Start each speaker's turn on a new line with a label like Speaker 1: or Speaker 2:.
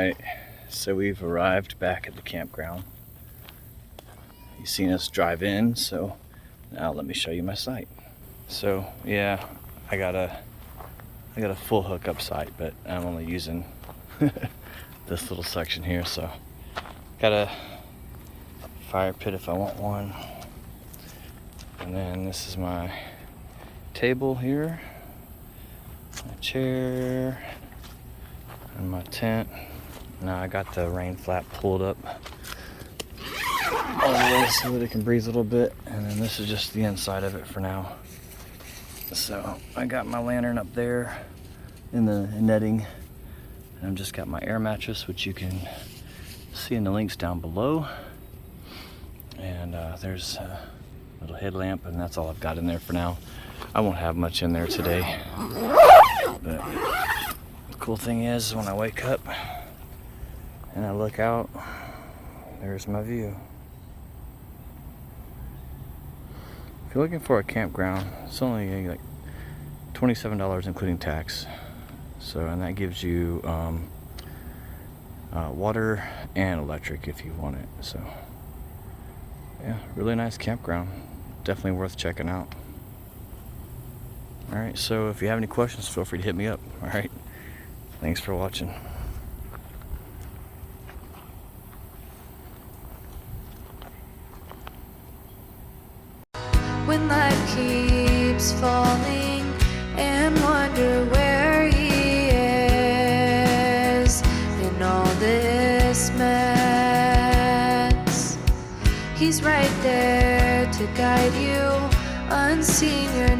Speaker 1: Alright, so we've arrived back at the campground. You've seen us drive in, so now let me show you my site. So yeah, I got a full hookup site, but I'm only using this little section here. So got a fire pit if I want one, and then this is my table here, my chair, and my tent. Now I got the rain flap pulled up all the way so that it can breathe a little bit, and then this is just the inside of it for now. So I got my lantern up there in the netting, and I've just got my air mattress, which you can see in the links down below, and there's a little headlamp, and that's all I've got in there for now. I won't have much in there today, but the cool thing is when I wake up and I look out, there's my view. If you're looking for a campground, it's only like $27 including tax. So, and that gives you water and electric if you want it. So yeah, really nice campground, definitely worth checking out. Alright, so if you have any questions, feel free to hit me up. Alright, thanks for watching.
Speaker 2: When life keeps falling and wonder where he is in all this mess, he's right there to guide you, unseen, you're